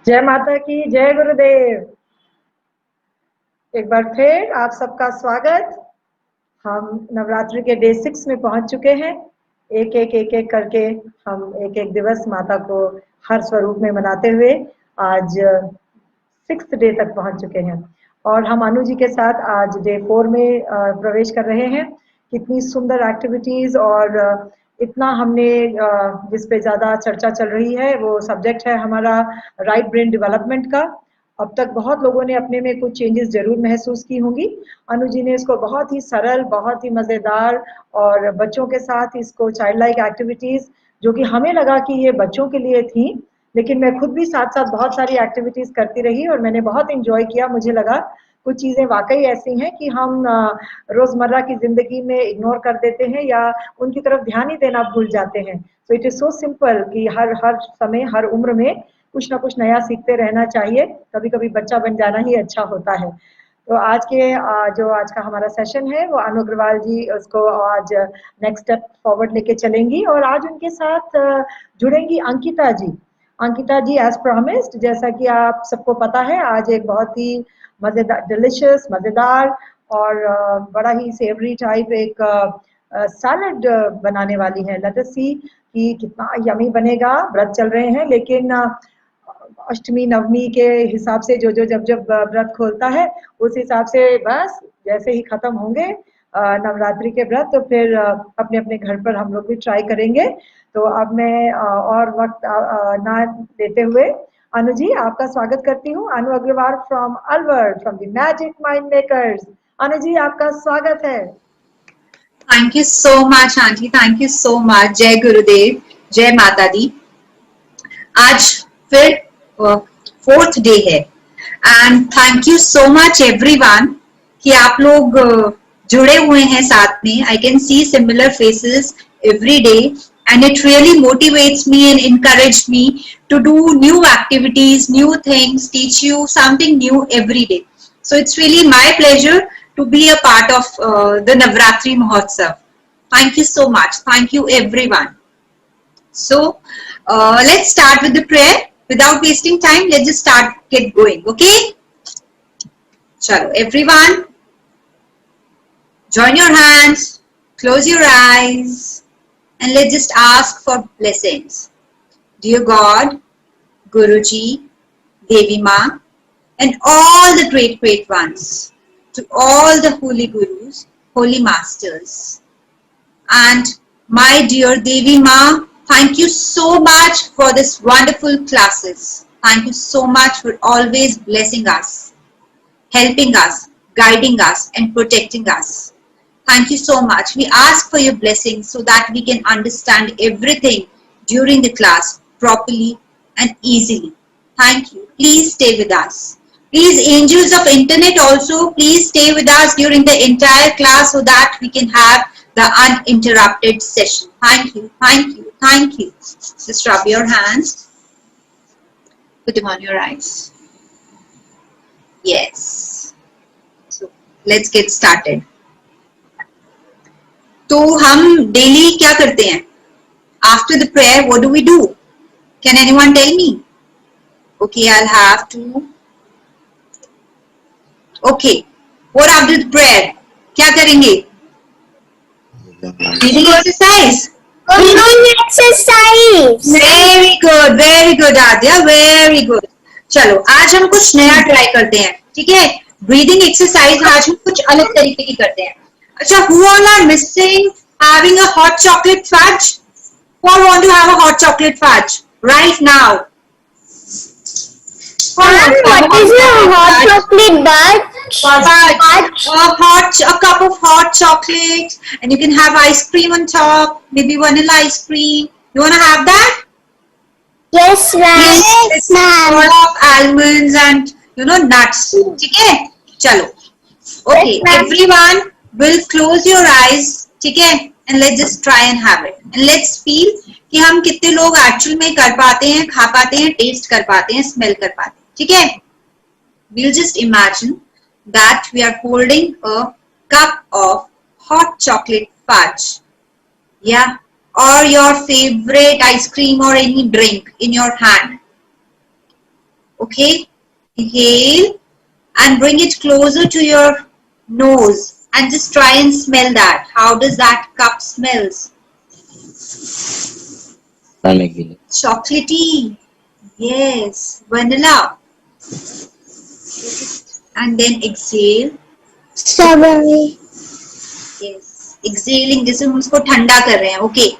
जय माता की, जय गुरुदेव। एक बार फिर आप सबका स्वागत। हम नवरात्रि के डे 6 में पहुंच चुके हैं। एक एक करके हम एक एक दिवस माता को हर स्वरूप में मनाते हुए आज 6th डे तक पहुंच चुके हैं और हम अनु जी के साथ आज डे 4 में प्रवेश कर रहे हैं। कितनी सुंदर एक्टिविटीज और इतना हमने जिस पे ज़्यादा चर्चा चल रही है वो सब्जेक्ट है हमारा राइट ब्रेन डेवलपमेंट का। अब तक बहुत लोगों ने अपने में कुछ चेंजेस ज़रूर महसूस की होंगी। अनु जी ने इसको बहुत ही सरल, बहुत ही मज़ेदार और बच्चों के साथ इसको चाइल्ड लाइक एक्टिविटीज़ जो कि हमें लगा कि ये बच्चों के लिए थी, लेकिन मैं खुद भी साथ-साथ बहुत सारी एक्टिविटीज़ करती रही और मैंने बहुत एन्जॉय किया। मुझे लगा कुछ चीज़ें वाक़ई ऐसी हैं कि हम रोज़मर्रा की ज़िंदगी में इग्नोर कर देते हैं या उनकी तरफ ध्यान ही देना भूल जाते हैं। So it is so simple कि हर हर समय, हर उम्र में कुछ ना कुछ नया सीखते रहना चाहिए। कभी-कभी बच्चा बन जाना ही अच्छा होता है। तो आज के जो आज का हमारा सेशन है वो अनु अग्रवाल जी उसको आज नेक्स्ट स्टेप फॉरवर्ड लेके चलेंगी और आज उनके साथ जुड़ेंगी अंकिता जी। अंकिता जी एज प्रॉमिस्ड, जैसा कि आप सबको पता है, आज एक बहुत ही मज़ेदार, डिलिशियस, मज़ेदार और बड़ा ही सेवरी टाइप एक सैलड बनाने वाली हैं। लेट अस सी कि कितना यमी बनेगा। व्रत चल रहे हैं लेकिन अष्टमी नवमी के हिसाब से जो जो जब जब व्रत खोलता है उस हिसाब से बस जैसे ही खत्म होंगे नवरात्रि के व्रत तो फिर अपने अपने घर पर हम लोग भी ट्राई करेंगे। तो अब मैं और वक्त ना लेते हुए अनु जी आपका स्वागत करती हूँ। Anu Agarwal from Alwar, from the magic mind makers. Anu ji आपका स्वागत है। Thank you so much, Auntie. Thank you so much. जय गुरुदेव, जय माता दी। आज फिर 4th डे है and thank you so much everyone कि आप लोग जुड़े हुए हैं साथ में। I can see similar faces every day and it really motivates me and encourages me to do new activities, new things, teach you something new every day. So it's really my pleasure to be a part of the Navratri Mahotsav. Thank you so much. Thank you everyone. So let's start with the prayer. Without wasting time, let's just get going. Okay? Chalo, everyone, join your hands, close your eyes, and let's just ask for blessings. Dear God, Guruji, Devi Ma, and all the great ones, to all the holy gurus, holy masters, and my dear Devi Ma, thank you so much for this wonderful classes. Thank you so much for always blessing us, helping us, guiding us, and protecting us. Thank you so much. We ask for your blessings so that we can understand everything during the class properly and easily. Thank you. Please stay with us. Please, angels of internet also, please stay with us during the entire class so that we can have the uninterrupted session. Thank you. Thank you. Thank you. Just rub your hands. Put them on your eyes. Yes. So let's get started. तो हम daily क्या करते हैं? After the prayer, what do we do? Can anyone tell me? Okay, I'll have to. Okay, what after the prayer? क्या करेंगे? Breathing exercise. Breathing exercise. Very good, Adya, very good. चलो, आज हम कुछ नया ट्राई करते हैं, ठीक है? Breathing exercise आज हम कुछ अलग तरीके की करते हैं. अच्छा, who all are missing having a hot chocolate fudge? Who all want to have a hot chocolate fudge right now? What is a hot chocolate fudge? A cup of hot chocolate, and you can have ice cream on top, maybe vanilla ice cream. You want to have that? Yes, ma'am. Yes, ma'am. Full of almonds and nuts. ठीक है? चलो. Okay, everyone will close your eyes. ठीक है? And let's just try and have it. And let's feel कि हम कितने लोग actual में कर पाते हैं, खा पाते हैं, टेस्ट कर पाते हैं, स्मेल कर पाते हैं. ठीक है? We'll just imagine that we are holding a cup of hot chocolate fudge. Yeah. Or your favorite ice cream or any drink in your hand. Okay, inhale and bring it closer to your nose and just try and smell that. How does that cup smells? Chocolatey. Yes, vanilla. And then exhale. Strawberry. Yes, exhaling जैसे हम उसको ठंडा कर रहे हैं. Okay.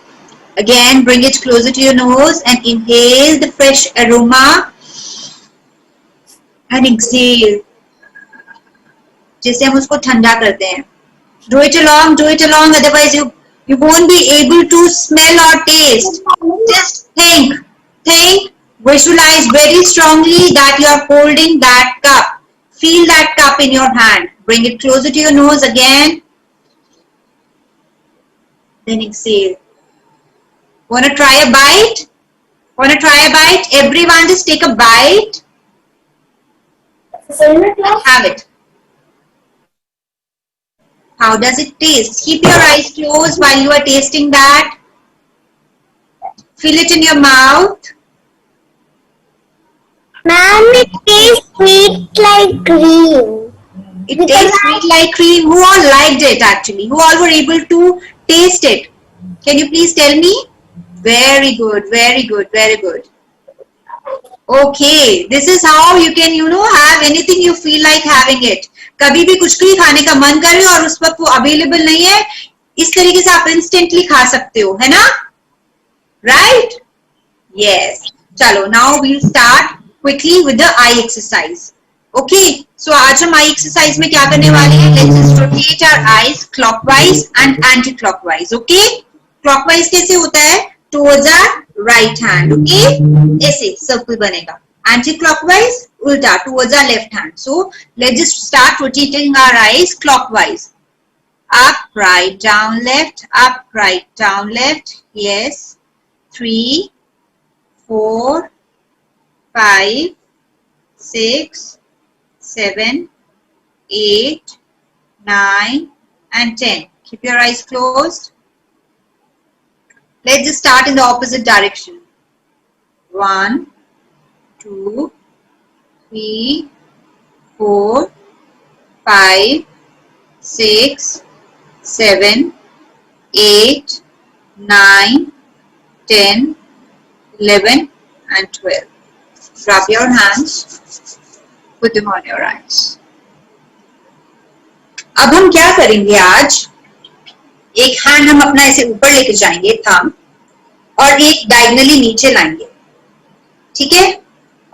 Again, bring it closer to your nose and inhale the fresh aroma and exhale. जैसे हम उसको ठंडा करते हैं. Do it along. Otherwise, you won't be able to smell or taste. Just think, visualize very strongly that you are holding that cup. Feel that cup in your hand. Bring it closer to your nose again. Then exhale. Wanna try a bite? Everyone just take a bite. Have it. How does it taste? Keep your eyes closed while you are tasting that. Feel it in your mouth. Ma'am, it tastes sweet like cream. It tastes sweet like cream. Who all liked it actually? Who all were able to taste it? Can you please tell me? Very good. Okay, this is how you can, have anything you feel like having it. कभी भी कुछ भी खाने का मन कर रहे हो और उस वक्त वो अवेलेबल नहीं है, इस तरीके से आप इंस्टेंटली खा सकते हो, है ना? Right? Yes. चलो, now we'll start quickly with the eye exercise. Okay, so आज हम eye exercise में क्या करने वाले हैं? Let's just rotate our eyes clockwise and anti-clockwise. Okay? Clockwise कैसे होता है? Towards our right hand. Okay? ऐसे circle बनेगा. Anti-clockwise, ulta, towards our left hand. So let's just start rotating our eyes clockwise. Up, right, down, left. Up, right, down, left. Yes. 3, 4, 5, 6, 7, 8, 9, and 10. Keep your eyes closed. Let's just start in the opposite direction. 1, 2, 3, 4, 5, 6, 7, 8, 9, 10, 11, and 12. Rub your hands. Put them on your eyes. अब हम क्या करेंगे आज? एक hand हम अपना ऐसे ऊपर लेके जाएंगे, थंब, और एक डायगनली नीचे लाएंगे. ठीक है?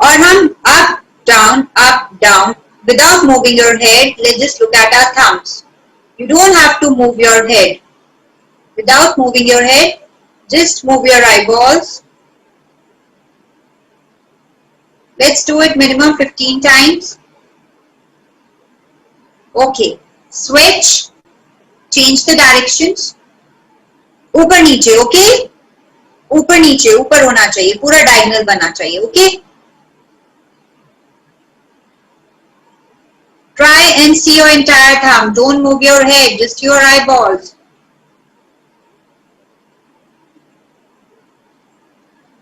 और हम up, down, without moving your head. Let's just look at our thumbs. You don't have to move your head. Without moving your head, just move your eyeballs. Let's do it minimum 15 times. Okay. Switch. Change the directions. ऊपर नीचे, okay? ऊपर नीचे, ऊपर होना चाहिए, पूरा diagonal बनना चाहिए, okay? Try and see your entire thumb. Don't move your head, just your eyeballs.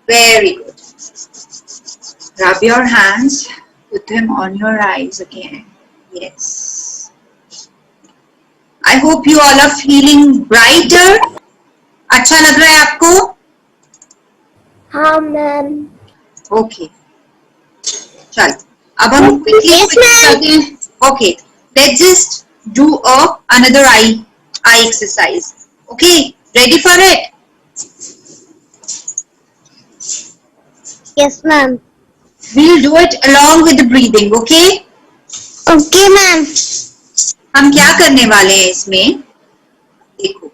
Very good. Rub your hands. Put them on your eyes again. Yes. I hope you all are feeling brighter. अच्छा लग रहा है आपको? हाँ ma'am. Okay. चल. अब हम quickly करते हैं. Okay. Let's just do another eye exercise. Okay. Ready for it? Yes ma'am. We'll do it along with the breathing. Okay? Okay ma'am. हम क्या करने वाले हैं इसमें? देखो.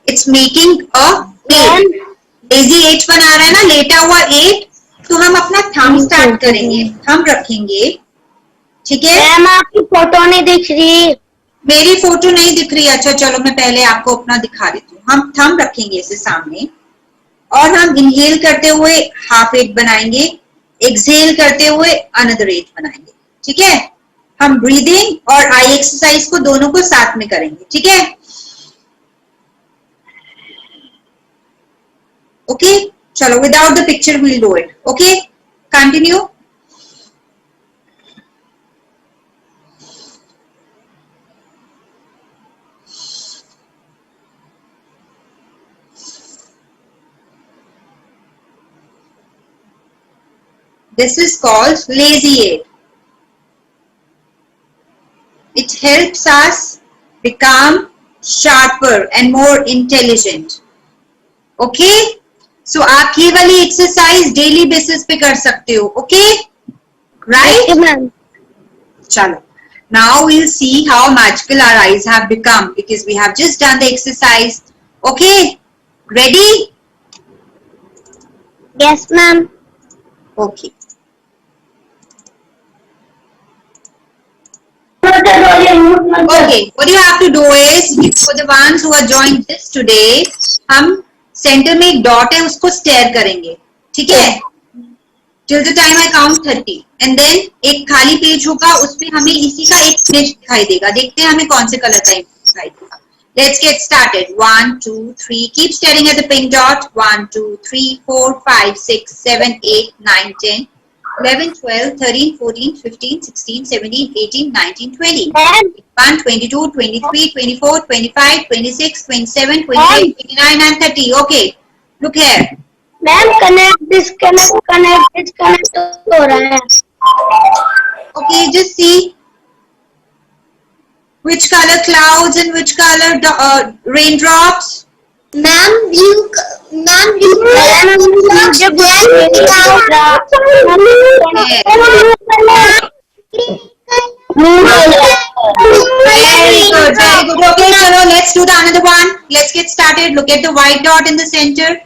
It's making a 8. Lazy 8 बना रहा है ना, लेटा हुआ 8. तो हम अपना थंब स्टार्ट करेंगे, थंब रखेंगे. ठीक है? मैम आपकी फोटो नहीं दिख रही. मेरी फोटो नहीं दिख रही. अच्छा चलो मैं पहले आपको अपना दिखा देती हूँ. हम थंब रखेंगे इसे सामने और हम इनहेल करते हुए हाफ 8 बनाएंगे, एक्सहेल करते हुए अनदर 8 बनाएंगे. ठीक है? हम ब्रीदिंग और आई एक्सरसाइज को दोनों को साथ में करेंगे. ठीक है? ओके चलो, without the picture we'll do it. Okay continue. This is called lazy aid. It helps us become sharper and more intelligent. Okay? So आप ये वाली exercise daily basis पे कर सकते हो. Okay? Right? Okay, ma'am. Chalo. Now we'll see how magical our eyes have become because we have just done the exercise. Okay? Ready? Yes, ma'am. Okay. Okay, what you have to do is, for the ones who are joined this today, हम center में एक dot है उसको stare करेंगे, ठीक है? Till the time I count 30, and then एक खाली पेज होगा उसमें हमें इसी का एक image दिखाई देगा. देखते हैं हमें कौन से कलर का image दिखाई देगा. Let's get started. 1, 2, 3. Keep staring at the pink dot. 1, 2, 3, 4, 5, 6, 7, 8, 9, 10. 11, 12, 13, 14, 15, 16, 17, 18, 19, 20. 21, 22, 23, 24, 25, 26, 27, 28, 29 and 30. Okay. Look here. Ma'am, connect, disconnect हो रहा है. Okay, just see which color clouds and which color raindrops. Ma'am, you जब Very good, very good. Okay, chalo, let's do the another one. Let's get started. Look at the white dot in the center.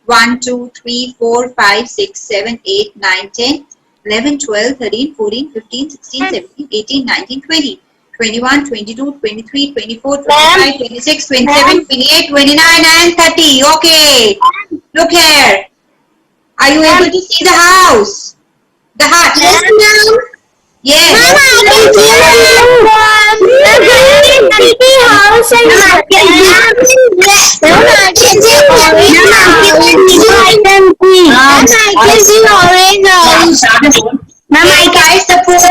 1, 2, 3, 4, 5, 6, 7, 8, 9, 10, 11, 12, 13, 14, 15, 16, 17, 18, 19, 20, 21, 22, 23, 24, 25, 26, 27, 28, 29 and 30. Okay. Look here. Are you able to see the house? The hut? Yes. I suppose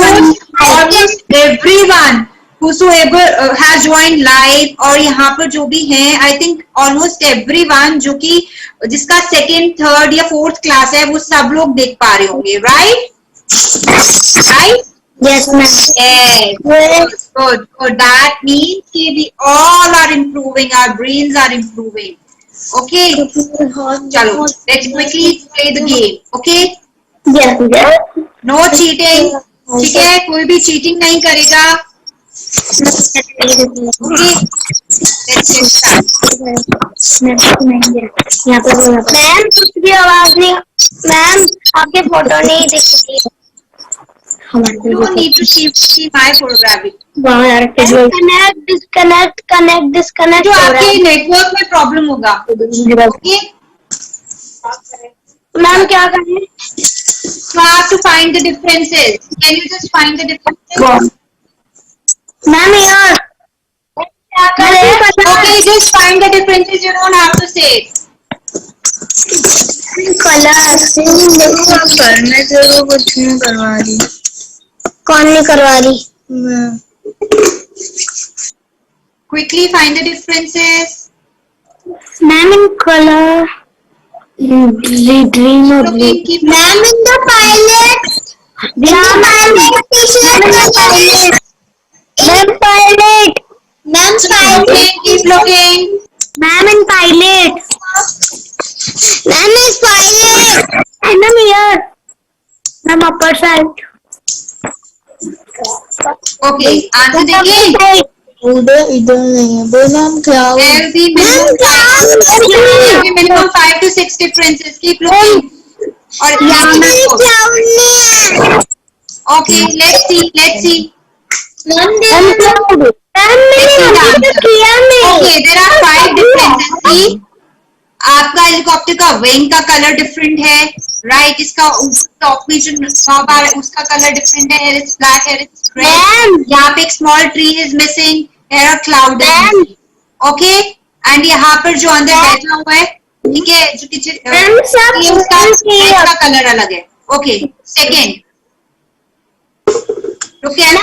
almost everyone whosoever has joined live और यहाँ पर जो भी हैं, I think almost everyone जो कि जिसका second, third या fourth class है, वो सब लोग देख पा रहे होंगे, right? Right? Yes, ma'am. Yes. Good. So that means कि we all are improving, our brains are improving. Okay. चलो, let's quickly play the game. Okay. Yes. No cheating. ठीक है, कोई भी cheating नहीं करेगा. Okay. Let's get started. यहाँ पे मैम कुछ भी आवाज नहीं. मैम आपके फोटो नहीं दिखती. You don't need to see my photograph. Connect, disconnect. जो आपके network में problem होगा. Okay. मैम क्या करें? You have to find the differences. Can you just find the differences? Ma'am यार क्या करें? Okay, just find the differences. You don't have to say it. करने से वो कुछ नहीं करवा रही. कौन नहीं करवा रही? Quickly find the differences. Ma'am in color. Dream of Keep Ma'am in the pilot. Ma'am pilot. Ma'am pilot. Ma'am pilot. Keep looking. Ma'am in pilot. Ma'am is pilot. And I'm here. Ma'am upper side. Okay, answer देखिए. इधर नहीं है. वो नाम क्या हुआ? There will be minimum 5 to 6 differences. Keep looking. और okay, let's see. Okay, there are 5 differences. See, आपका हेलीकॉप्टर का विंग का कलर डिफरेंट है, राइट? इसका टॉप में जो नॉब आ रहा है उसका कलर डिफरेंट है. Here it's black, here it's red. यहाँ पे एक small tree is missing. Here a cloud is missing. Okay, and यहाँ पर जो अंदर बैठा हुआ है, ठीक है, जो किचन उसका कलर अलग है. Okay, second. Look यहाँ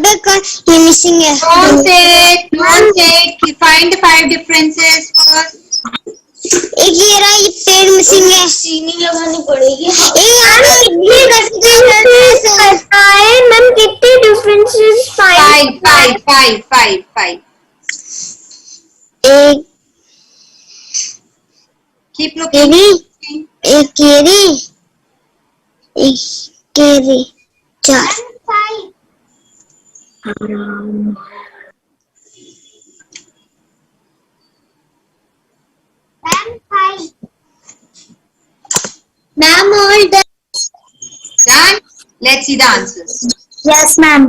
पे का ये मिसिंग है। Don't say it. Don't say it. Find the 5 differences first. एक ये रहा, ये पेड़ मिसिंग है। चीनी लगानी पड़ेगी। मैम कितने डिफरेंसेस? 5, 5, 5, 5, 5. एक Keep looking. केरी, एक केरी, एक केरी, 4। Ma'am all done. Done? Let's see the answers. Yes ma'am.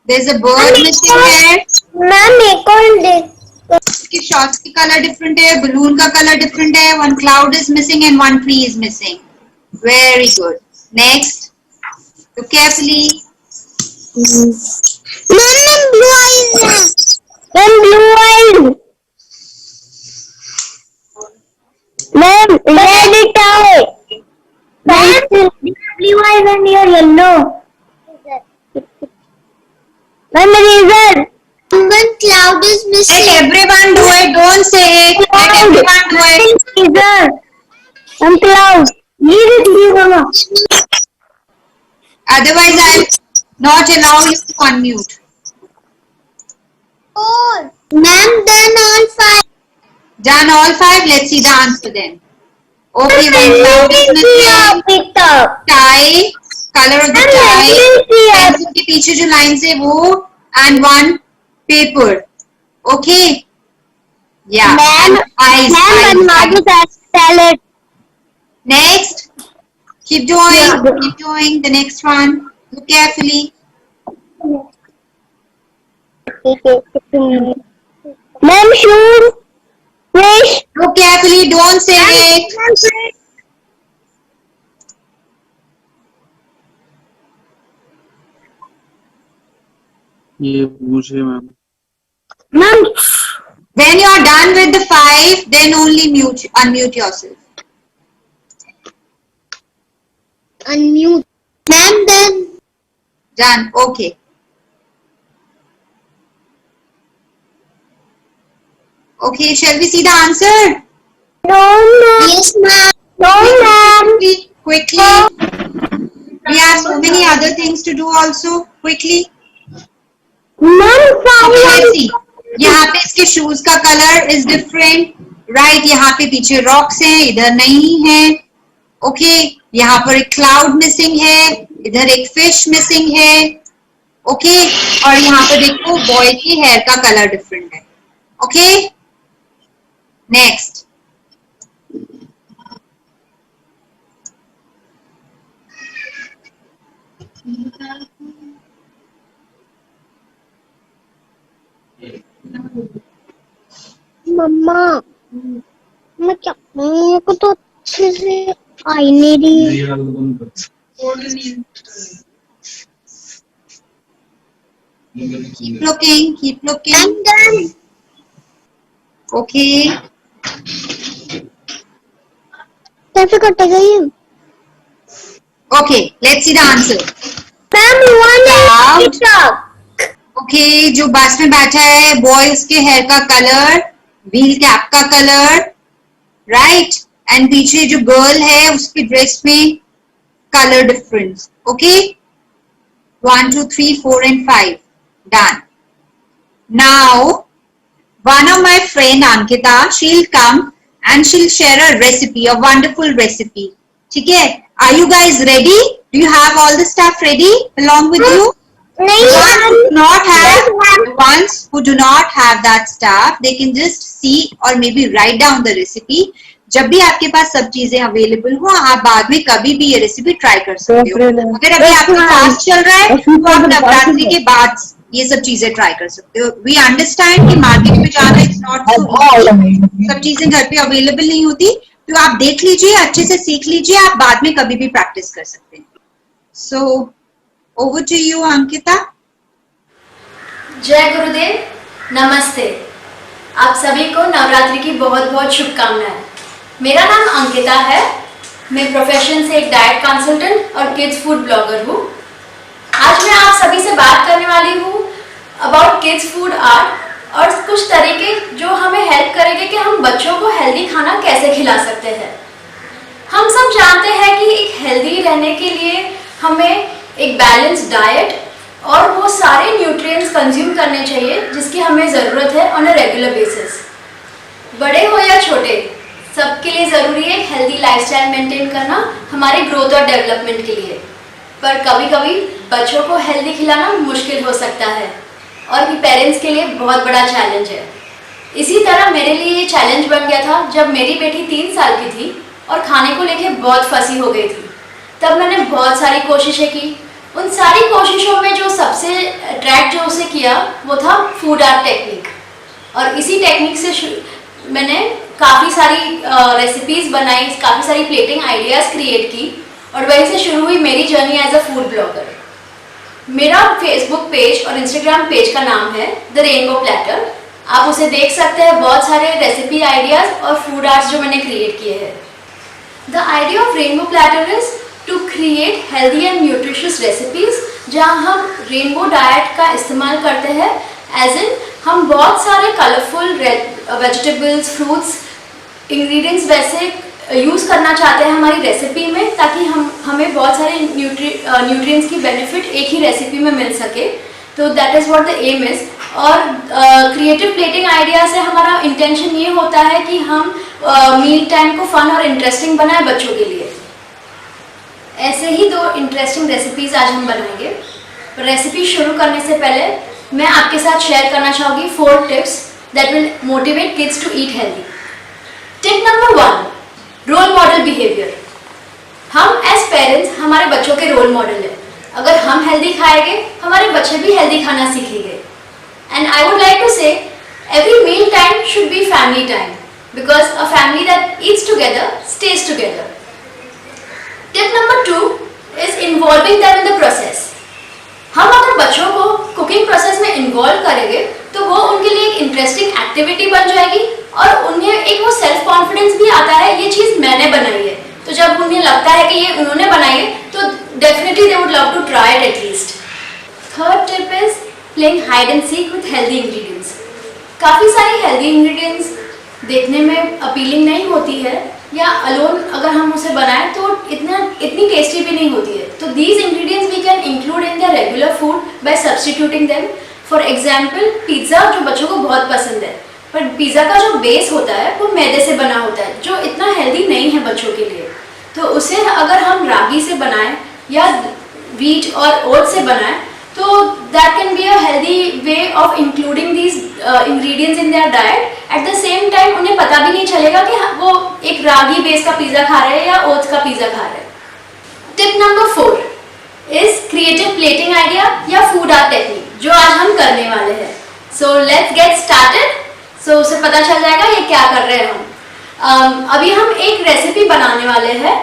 There's a bird missing here. Ma'am एक और दे। इसकी शॉर्ट्स की कलर डिफरेंट है, बलून का कलर डिफरेंट है, one cloud is missing and one tree is missing. Very good. Next. Look carefully. Ma'am blue eyes है। Ma'am blue eyes। Ma'am red it out. Ma'am, blue eyes and your yellow. Ma'am, eraser. One cloud is missing. Let everyone do it. Don't say it. Let everyone do it. Eraser. One cloud. ये देखिए मामा। Otherwise, I'll not allow you to unmute. Ma'am, done all 5. Done all 5. Let's see the answer then. Okay, one cloud is missing. Tie. Color of the tie. Pencil के पीछे जो lines है वो and one paper. Okay. Yeah. Ma'am, eyes. ma'am, eyes. salad. Next. Keep doing. Keep doing. The next one. Look carefully. Ma'am, shoes. Fish. Look carefully. Don't say it. ये पूछे ma'am. Ma'am, When you are done with the 5, then only unmute yourself. unmute. Ma'am, then. Done. Okay. Okay, shall we see the answer? No, ma'am. Yes, ma'am. No, ma'am. Quickly. We have so many other things to do also. Quickly. Ma'am, Okay, let's see. यहाँ पे इसके shoes का colour is different, right? यहाँ पे पीछे rocks हैं, इधर नहीं है. ओके, यहाँ पर एक क्लाउड मिसिंग है, इधर एक फिश मिसिंग है. ओके, और यहाँ पर देखो बॉय की हेयर का कलर डिफरेंट है. Okay, next. मम्मा, मैं क्या, मेरे को तो अच्छे से आई नहीं रही. Keep looking, keep looking. I'm done. Okay. कैसे कटेगा ये? Okay, let's see the answer. Ma'am, one is okay, जो बस में बैठा है बॉय, उसके हेयर का कलर, व्हील कैप का कलर, राइट? एंड पीछे जो गर्ल है उसकी ड्रेस में colour difference. Okay, 1, 2, 3, 4 and 5. Done. Now, one of my friend Ankita, she'll come and she'll share a recipe, a wonderful recipe. ठीक है? Are you guys ready? Do you have all the stuff ready along with you? नहीं. Ones who do not have that stuff, they can just see or maybe write down the recipe. जब भी आपके पास सब चीजें available हो, आप बाद में कभी भी ये रेसिपी ट्राई कर सकते हो. अगर अभी आपका फास्ट चल रहा है तो आप नवरात्रि के बाद ये सब चीजें ट्राई कर सकते हो. वी अंडरस्टैंड कि मार्केट में जाना इज नॉट सो इजी, सब चीजें घर पे अवेलेबल नहीं होती, तो आप देख लीजिए, अच्छे से सीख लीजिए, आप बाद में कभी भी प्रैक्टिस कर सकते हैं. So over to you Ankita. जय गुरुदेव, नमस्ते. आप सभी को नवरात्रि की बहुत बहुत शुभकामनाएं. मेरा नाम अंकिता है. मैं प्रोफेशन से एक डाइट कंसल्टेंट और किड्स फूड ब्लॉगर हूँ. आज मैं आप सभी से बात करने वाली हूँ अबाउट किड्स फूड आर्ट और कुछ तरीके जो हमें हेल्प करेंगे कि हम बच्चों को हेल्दी खाना कैसे खिला सकते हैं। हम सब जानते हैं कि एक हेल्दी रहने के लिए हमें एक बैलेंस डाइट और वो सारे न्यूट्रिएंट्स कंज्यूम करने चाहिए जिसकी हमें ज़रूरत है ऑन अ रेगुलर बेसिस। बड़े हो या छोटे, सबके लिए ज़रूरी है हेल्दी लाइफस्टाइल मेंटेन करना हमारे ग्रोथ और डेवलपमेंट के लिए। पर कभी कभी बच्चों को हेल्दी खिलाना मुश्किल हो सकता है और भी पेरेंट्स के लिए बहुत बड़ा चैलेंज है। इसी तरह मेरे लिए ये चैलेंज बन गया था जब मेरी बेटी 3 साल की थी और खाने को लेके बहुत फंसी हो गई थी। तब मैंने बहुत सारी कोशिशें की। उन सारी कोशिशों में जो सबसे अट्रैक्ट जो उसे किया वो था फूड आर्ट टेक्निक। और इसी टेक्निक से मैंने काफ़ी सारी रेसिपीज़ बनाई, काफ़ी सारी प्लेटिंग आइडियाज़ क्रिएट की और वहीं से शुरू हुई मेरी journey as a food blogger. मेरा फेसबुक पेज और इंस्टाग्राम पेज का नाम है द रेनबो प्लेटर। आप उसे देख सकते हैं, बहुत सारे रेसिपी आइडियाज़ और फूड आर्ट्स जो मैंने क्रिएट किए हैं। The idea of rainbow platter is to create healthy and nutritious recipes जहाँ हम रेनबो डाइट का इस्तेमाल करते हैं। एज इन हम बहुत सारे कलरफुल वेजिटेबल्स, फ्रूट्स, इंग्रेडिएंट्स वैसे यूज़ करना चाहते हैं हमारी रेसिपी में ताकि हमें बहुत सारे न्यूट्रिएंट्स की बेनिफिट एक ही रेसिपी में मिल सके। तो that is what the aim is. और क्रिएटिव प्लेटिंग आइडिया से हमारा इंटेंशन ये होता है कि हम मील टाइम को फन और इंटरेस्टिंग बनाएं बच्चों के लिए। ऐसे ही 2 इंटरेस्टिंग रेसिपीज़ आज हम बनाएंगे। पर रेसिपी शुरू करने से पहले मैं आपके साथ शेयर करना चाहूँगी 4 tips that will motivate kids to eat healthy. Tip number 1, role model behaviour. हम एज पेरेंट्स हमारे बच्चों के रोल मॉडल हैं। अगर हम हेल्दी खाएंगे हमारे बच्चे भी हेल्दी खाना सीखेंगे। And I would like to say every meal time should be family time because a family that eats together stays together. Tip number 2 is involving them in the process. हम अगर बच्चों को कुकिंग प्रोसेस में involve करेंगे तो वो उनके लिए एक इंटरेस्टिंग एक्टिविटी बन जाएगी और उन्हें एक वो सेल्फ कॉन्फिडेंस भी आता है, ये चीज़ मैंने बनाई है। तो जब उन्हें लगता है कि ये उन्होंने बनाई है तो definitely they would love to try it at least. Third tip is playing hide and seek with healthy ingredients. काफ़ी सारी हेल्दी इंग्रेडिएंट्स देखने में अपीलिंग नहीं होती है या अलोन अगर हम उसे बनाएं तो इतनी टेस्टी भी नहीं होती है। तो these ingredients we can include in their regular food by substituting them. For example pizza जो बच्चों को बहुत पसंद है, पर पिज़्ज़ा का जो बेस होता है वो मैदे से बना होता है जो इतना हेल्दी नहीं है बच्चों के लिए। तो उसे अगर हम रागी से बनाएं या व्हीट और ओट से बनाएं तो that can be a healthy way of including these ingredients in their diet. At the same time उन्हें पता भी नहीं चलेगा कि वो एक रागी बेस का पिज़्ज़ा खा रहे हैं या ओट्स का पिज़्ज़ा खा रहे हैं। Tip number 4 is creative plating idea या फूड आर्ट टेक्निक जो आज हम करने वाले हैं। So let's get started. So उसे पता चल जाएगा ये क्या कर रहे हैं हम। अभी हम एक रेसिपी बनाने वाले हैं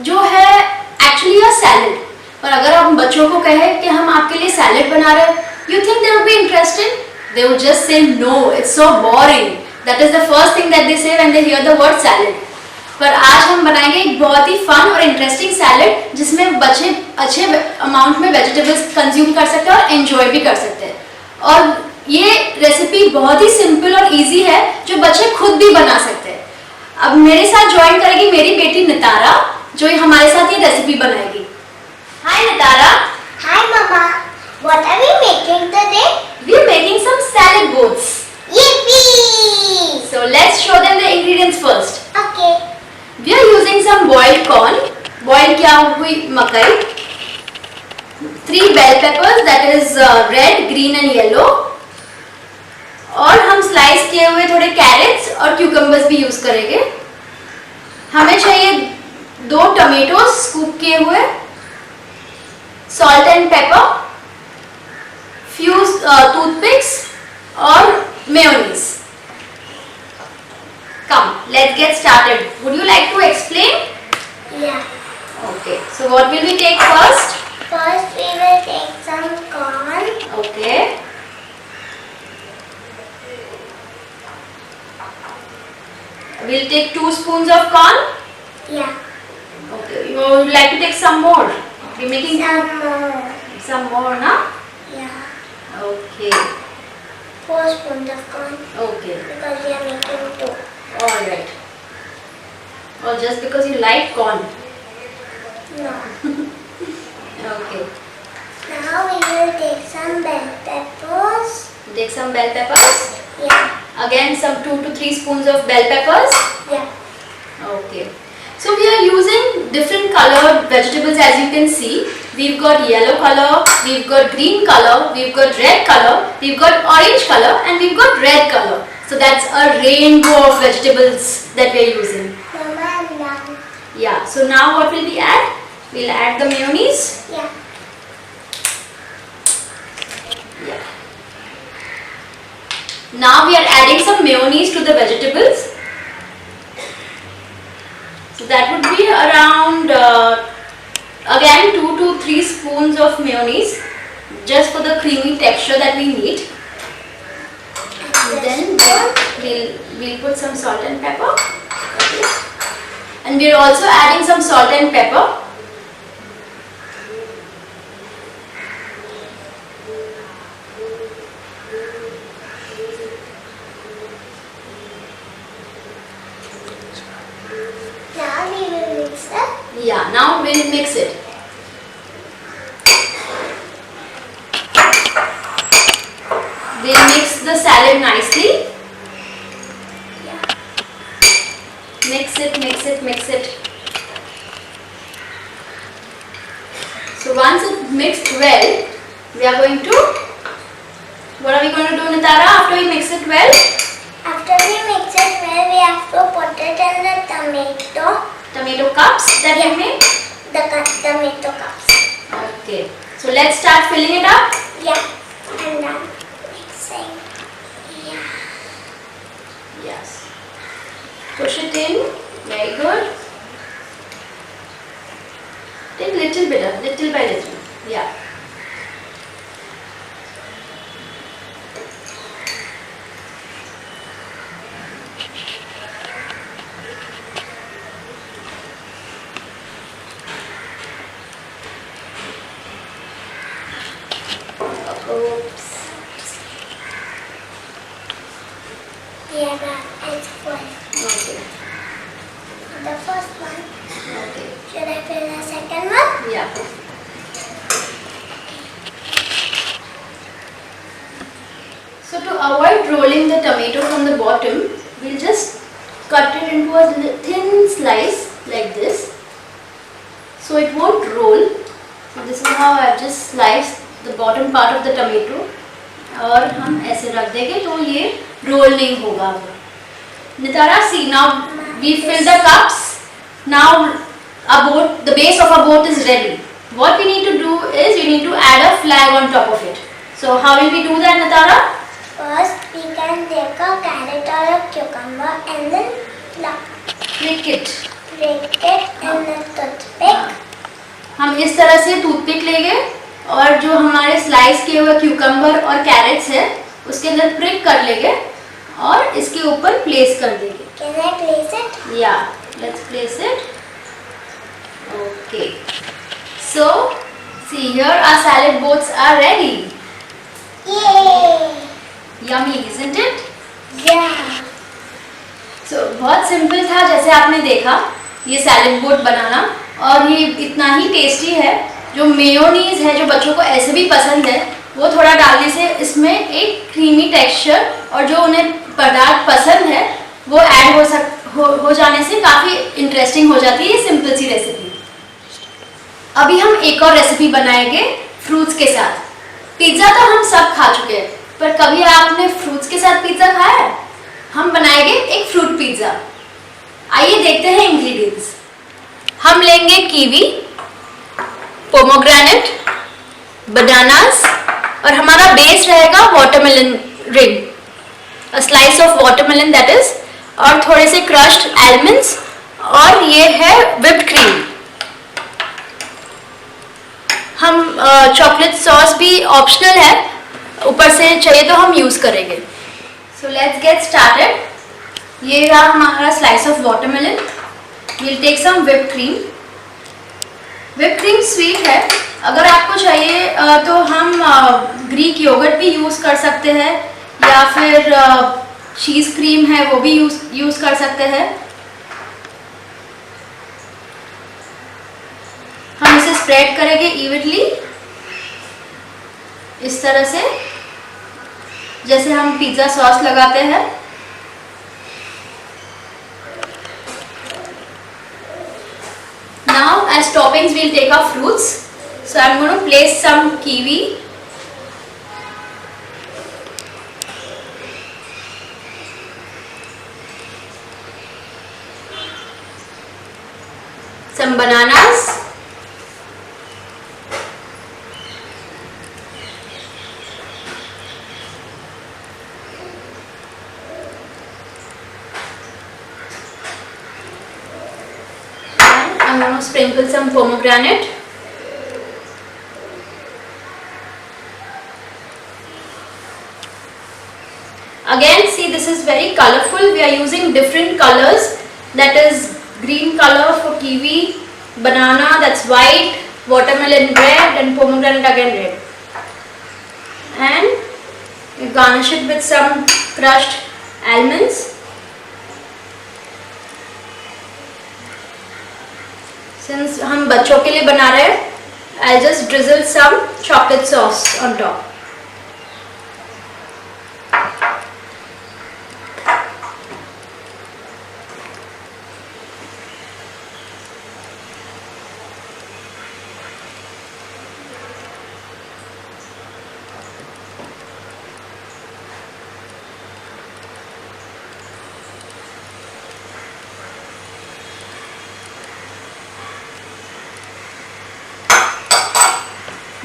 जो है एक्चुअली अ सैलेड। पर अगर हम बच्चों को कहें कि हम आपके लिए सैलेड बना रहे हैं, you think they would be interested? They would just say no, it's so boring. That is the first thing that they say when they hear the word salad. पर आज हम बनाएंगे एक बहुत ही फन और इंटरेस्टिंग सैलेड जिसमें बच्चे अच्छे अमाउंट में वेजिटेबल्स कंज्यूम कर सकते हैं और एंजॉय भी कर सकते हैं। और ये रेसिपी बहुत ही सिंपल और इजी है जो बच्चे खुद भी बना सकते हैं। अब मेरे साथ ज्वाइन करेगी मेरी बेटी नितारा जो हमारे साथ ये रेसिपी बनाएगी। हाय Nitara. Hi Mama, what are we making today? We are making some salad bowls. Yippee! So let's show them the ingredients first. Okay. We are using some boiled corn, boiled क्या हुई मकई, 3 bell peppers that is red, green and yellow, और हम slice किए हुए थोड़े crates और cucumbers भी यूज करेंगे। हमें चाहिए 2 टमेटोज स्कूप किए हुए, salt and paper, few toothpicks और mayonnaise. Come, let's get started. Would you like to explain? Yeah. Okay. So what will we take first? First we will take some corn. Okay. We'll take 2 spoons of corn. Yeah. Okay. You would like to take some more? We're making Some more. some more, na? Yeah. Okay. 4 spoons of corn Okay. because we are making 2. All right. Or just because you like corn. No. Okay. Now we will take some bell peppers. Take some bell peppers. Yeah. Again, some 2 to 3 spoons of bell peppers. Yeah. Okay. So we are using different colored vegetables, as you can see. We've got yellow color, we've got green color, we've got red color, we've got orange color, and we've got red color. So that's a rainbow of vegetables that we are using. Mama, I'm done. Yeah. So now what will we add? We'll add the mayonnaise. Yeah. Yeah. Now we are adding some mayonnaise to the vegetables. So that would be around again 2 to 3 spoons of mayonnaise, just for the creamy texture that we need. And then we'll put some salt and pepper. Okay. And we are also adding some salt and pepper. Now we will mix it. Yeah, now we'll mix it. We'll mix the salad nicely. Mix it, mix it, mix it. So once it's mixed well, we are going to, what are we going to do, Nitara, after we mix it well? After we mix it well, we have to put it in the Tomato cups that we made. tomato cups. Okay. So let's start filling it up. Yeah. And then mixing. Yeah. Yes. Push it in. Very good. Take little bit of, little by little. Yeah. Oops. Yeah, it's full. Okay. The first one. Okay. Should I fill the second one? Yeah. So to avoid rolling the tomato from the bottom, we'll just cut it into a thin slice like this, so it won't roll. So this is how I've just sliced the bottom part of the tomato, और हम ऐसे रख देंगे तो ये role नहीं होगा. Nitara, see, now we fill the cups. Now the base of our boat is ready. What we need to do is we need to add a flag on top of it. So how will we do that, Nitara? First, we can take a carrot or a cucumber and then Prick it. break it in a toothpick. हम इस तरह से toothpick लेंगे और जो हमारे slice किए हुए क्यूकम्बर और कैरेट्स है उसके अंदर प्रिक कर लेंगे और इसके ऊपर प्लेस कर देंगे. Can I place it? Yeah, let's place it. Okay. So, see here our salad boats are ready. Yay! Yummy, isn't it? Yeah. So, बहुत सिंपल था जैसे आपने देखा ये सैलेड बोट बनाना, और ये इतना ही टेस्टी है. जो मेयोनीज है जो बच्चों को ऐसे भी पसंद है, वो थोड़ा डालने से इसमें एक क्रीमी टेक्सचर और जो उन्हें पदार्थ पसंद है वो ऐड हो जाने से काफ़ी इंटरेस्टिंग हो जाती है ये सिंपल सी रेसिपी. अभी हम एक और रेसिपी बनाएंगे फ्रूट्स के साथ. पिज्ज़ा तो हम सब खा चुके हैं, पर कभी आपने फ्रूट्स के साथ पिज्ज़ा खाया है? हम बनाएंगे एक फ्रूट पिज्ज़ा. आइए देखते हैं इंग्रेडिएंट्स. हम लेंगे कीवी, पोमोग्रेनेट, बनानास और हमारा बेस रहेगा watermelon ring, a slice of watermelon that is, और थोड़े से क्रश्ड आलमंड्स, और ये है व्हिप्ड क्रीम. हम चॉकलेट सॉस भी ऑप्शनल है, ऊपर से चाहिए तो हम यूज करेंगे. So let's get started. ये रहा हमारा slice of watermelon. We'll take some whipped cream. Whipped cream sweet है, अगर आपको चाहिए तो हम ग्रीक योगर्ट भी यूज़ कर सकते हैं, या फिर चीज क्रीम है वो भी यूज कर सकते हैं। हम इसे स्प्रेड करेंगे इवनली इस तरह से, जैसे हम पिज्जा सॉस लगाते हैं। Now as toppings we'll take our fruits. So I'm going to place some kiwi, some bananas, I'm going to sprinkle some pomegranate. Again, see, this is very colorful. We are using different colors. That is green color for kiwi, banana that's white, watermelon red, and pomegranate again red. And we garnish it with some crushed almonds. Since हम बच्चों के लिए बना रहे हैं, I'll just drizzle some chocolate sauce on top.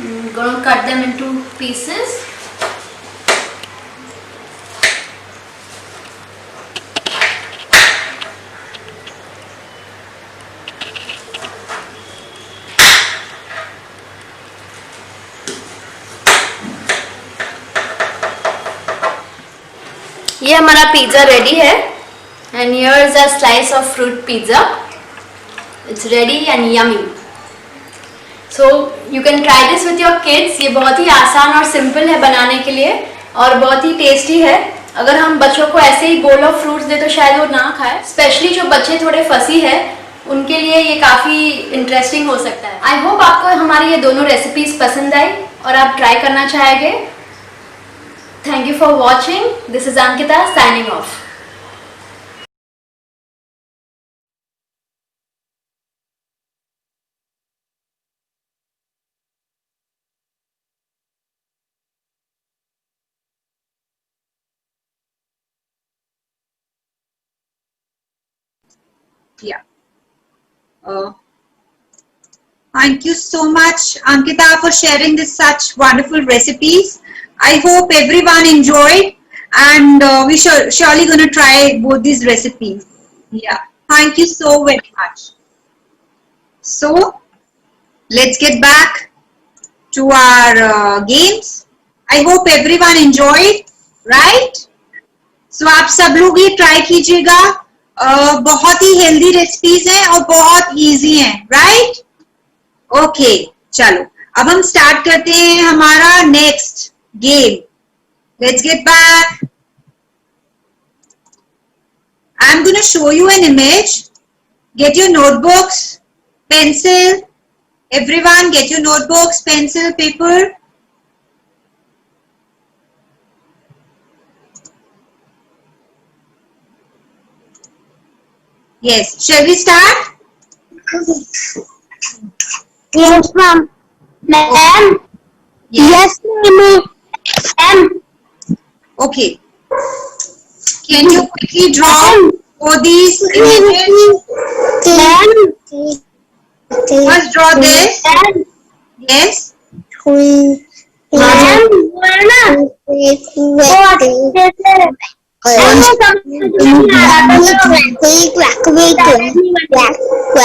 I'm going to cut them into pieces. ये हमारा pizza ready है and here is a slice of fruit pizza. It's ready and yummy. So you can try this with your kids. ये बहुत ही आसान और simple है बनाने के लिए और बहुत ही टेस्टी है। अगर हम बच्चों को ऐसे ही बोल ऑफ फ्रूट्स दे तो शायद वो ना खाए। स्पेशली जो बच्चे थोड़े फसी है उनके लिए ये काफ़ी इंटरेस्टिंग हो सकता है। आई होप आपको हमारी ये दोनों रेसिपीज पसंद आई और आप ट्राई करना चाहेंगे। Thank you for watching. This is Ankita signing off. Yeah. Thank you so much, Ankita, for sharing this such wonderful recipes. I hope everyone enjoyed, and we surely going to try both these recipes. Yeah. Thank you so very much. So, let's get back to our games. I hope everyone enjoyed, right? So, आप सब लोग ये try कीजिएगा। बहुत ही healthy recipes हैं और बहुत easy हैं, राइट? ओके, चलो अब हम स्टार्ट करते हैं हमारा next game. Let's get back. I am gonna show you an image. Get your notebooks, pencil, everyone get your notebooks, pencil, paper. Yes, shall we start? Yes, ma'am. Ma'am. Yes, ma'am. Okay. Can you quickly draw for these images? Ma'am. First draw this. Yes.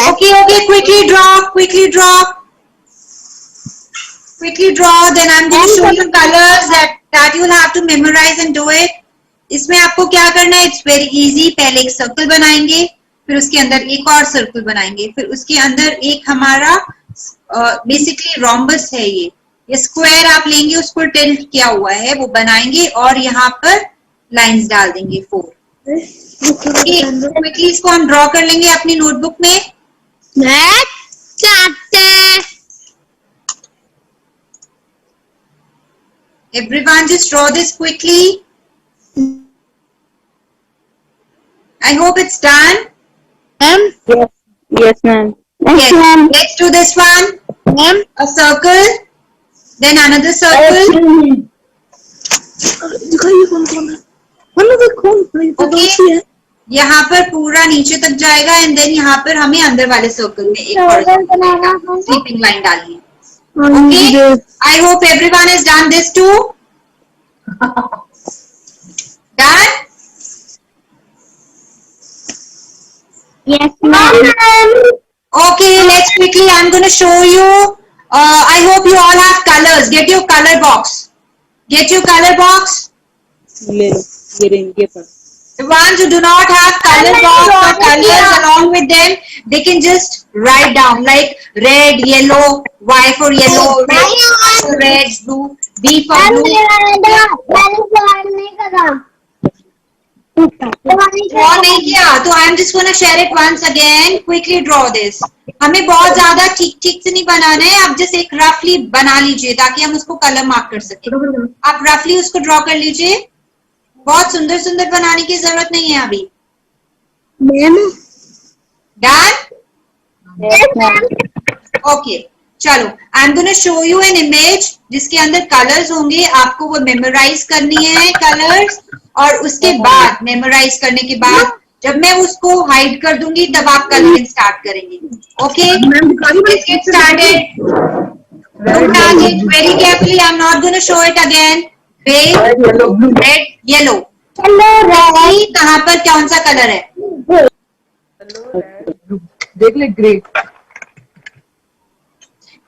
Okay, quickly draw. Quickly draw. Then I'm going to show you colors that you'll have to memorize and do it. इसमें आपको क्या करना है? It's very easy. पहले एक circle बनाएंगे, फिर उसके अंदर एक और सर्कल बनाएंगे, फिर उसके अंदर एक हमारा बेसिकली रोम्बस है ये, ये स्क्वायर आप लेंगे, उसको टिल्ट किया हुआ है वो बनाएंगे और यहाँ पर लाइंस डाल देंगे 4। क्विकली इसको हम ड्रॉ कर लेंगे अपनी नोटबुक में। Everyone just draw this quickly. I hope it's done. Yes, ma'am. Yes. Let's do this one. Ma'am. A circle, then another circle. Okay. यहाँ पर पूरा नीचे तक जाएगा एंड देन यहाँ पर हमें अंदर वाले सर्कल में एक स्लीपिंग लाइन डालनी है। Okay. I hope everyone has done this too. Done? Yes, ma'am. Okay, let's quickly, I'm going to show you. I hope you all have colors. Get your color box. Get your color box. ले लो, ये रेंगे पर। The ones who do not have color box or colors along with them, they can just write down like red, yellow, Y for yellow, red, blue, B for blue. Draw नहीं किया तो I am just going to share it once again. Quickly draw this. हमें बहुत ज्यादा ठीक ठीक से नहीं बनाना है, आप जस्ट एक रफली बना लीजिए ताकि हम उसको कलर मार्क कर सकें। आप रफली उसको ड्रॉ कर लीजिए, बहुत सुंदर सुंदर बनाने की जरूरत नहीं है अभी। डन? ओके, चलो I am gonna show you an image जिसके अंदर कलर्स होंगे, आपको वो मेमोराइज करनी है कलर्स, और उसके बाद मेमोराइज करने के बाद जब मैं उसको हाइड कर दूंगी तब आप कलरिंग स्टार्ट करेंगे। Okay, let's get started. Look at it very carefully. I'm not going to show it again. Red, yellow. कहाँ पर कौन सा कलर है? देख ले ग्रे।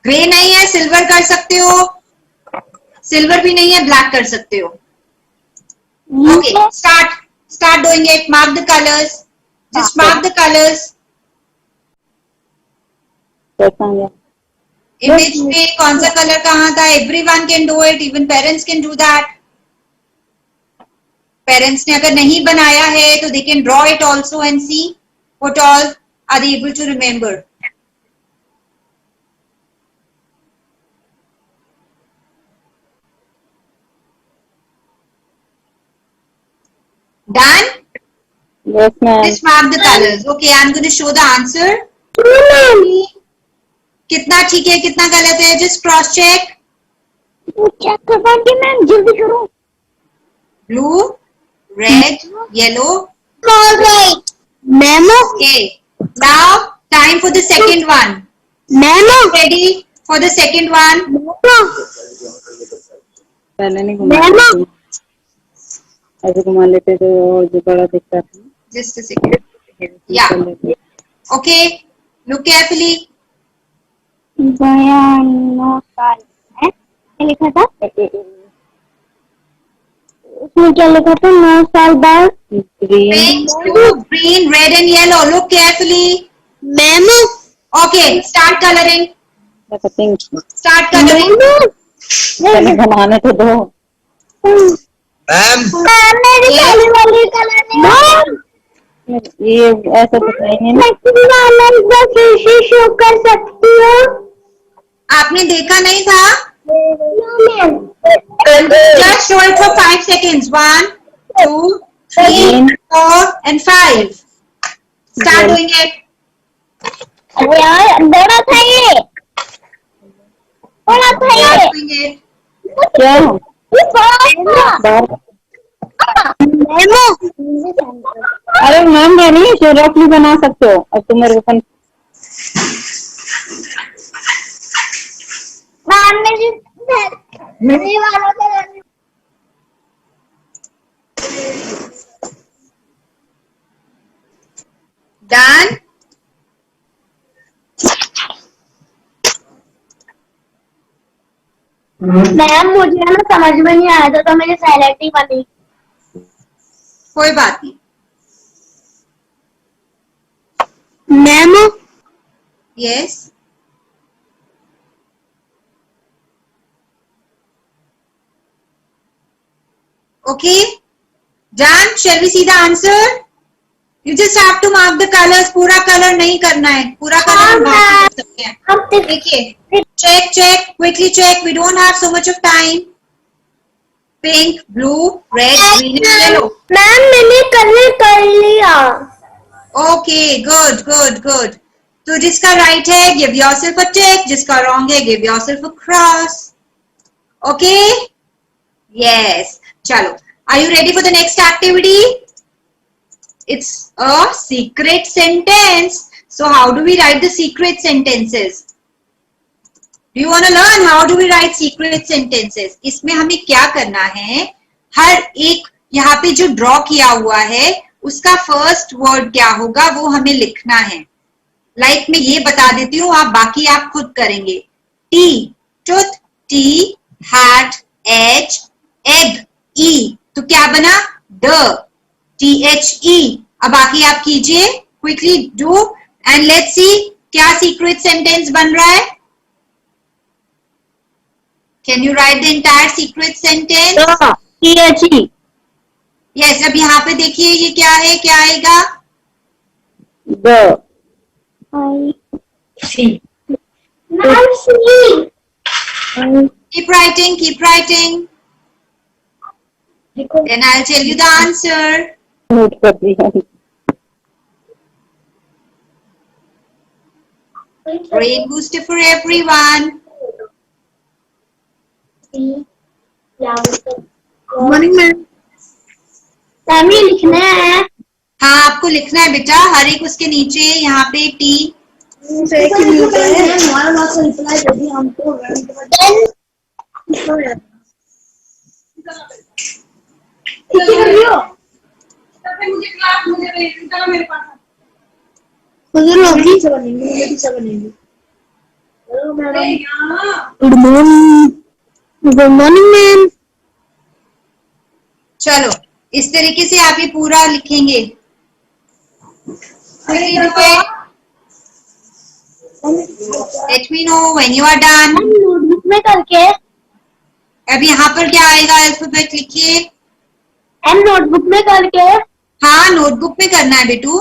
ग्रे नहीं है, सिल्वर कर सकते हो, सिल्वर भी नहीं है, ब्लैक कर सकते हो। Okay, start doing it. Mark the colours, just mark the colours. Image में कौन सा कलर कहाँ था? Everyone can do it, even parents can do that. Parents ने अगर नहीं बनाया है तो they can draw it also and see what all are they able to remember. Done? Yes, ma'am. Just mark the colors. Okay, I'm going to show the answer. कितना ठीक है, कितना गलत है, just cross check. चेक करवाइए ma'am, जल्दी करो। Blue, red, yellow. All right. Ma'am. Okay. Now time for the second one. Ma'am. Ready for the second one? पहले नहीं घुमा, ऐसे घुमा लेते तो जो बड़ा दिखता था। Just a second. Yeah. Okay. Look carefully. 9 साल है, क्या लिखा था? उसमें क्या लिखा था? 9 साल बाद। Pink, blue, green, red and yellow. Look carefully. Ma'am. Okay. Start coloring. Pink Start coloring. पहले बनाने तो दो। मेरी काली वाली कलर नहीं। ये ऐसा बताएंगे ना, शो कर सकती हो? आपने देखा नहीं था? Just show it for 5 seconds. 1, 2, 3, 4 and 5. Start doing it. अरे यार बड़ा था ये, बड़ा था ये। Start doing it. क्या ये बड़ा था। अरे मैम नहीं, शोरफ नहीं बना सकते हो। अब तुम मेरे को मेरी वालों का Done. मैम मुझे ना समझ में नहीं आया था तो मेरी साइलेंट ही बनी। कोई बात नहीं। Ma'am. Yes. Okay, done. Shall we see the answer? You just have to mark the colors. पूरा कलर नहीं करना है, पूरा कलर हम बाकी कर सकते हैं. देखिए, check, quickly check. We don't have so much of time. Pink, blue, red, green and yellow. Ma'am मैंने कलर कर लिया. Okay, good. तो जिसका right है, give yourself a tick. जिसका wrong है, give yourself a cross. Okay? Yes. चलो. Are you ready for the next activity? It's a secret sentence. So how do we write the secret sentences? Do you want to learn how do we write secret sentences? इसमें हमें क्या करना है, हर एक यहाँ पे जो ड्रॉ किया हुआ है उसका फर्स्ट वर्ड क्या होगा वो हमें लिखना है. लाइक मैं ये बता देती हूँ, आप बाकी आप खुद करेंगे. T tooth, T hat, H egg, E तो क्या बना ड, THE. अब बाकी आप कीजिए, quickly do and let's see क्या सीक्रेट सेंटेंस बन रहा है. Can you write the entire secret sentence? THE. Yes. अब यहाँ पे देखिए ये क्या है, क्या आएगा? The. C. Keep writing. Then I'll tell you the answer. Note कर दिया. Brain booster for everyone. Morning ma'am. Ma'am ये लिखना है. हाँ आपको लिखना है बेटा, हर एक उसके नीचे यहाँ पे टी. Good morning ma'am. चलो इस तरीके से आप ये पूरा लिखेंगे. Let me know when you are done. Notebook में करके. अब यहाँ पर क्या आएगा, अल्फाबेट लिखिए. एम नोटबुक में करके. हाँ नोटबुक में करना है बेटू.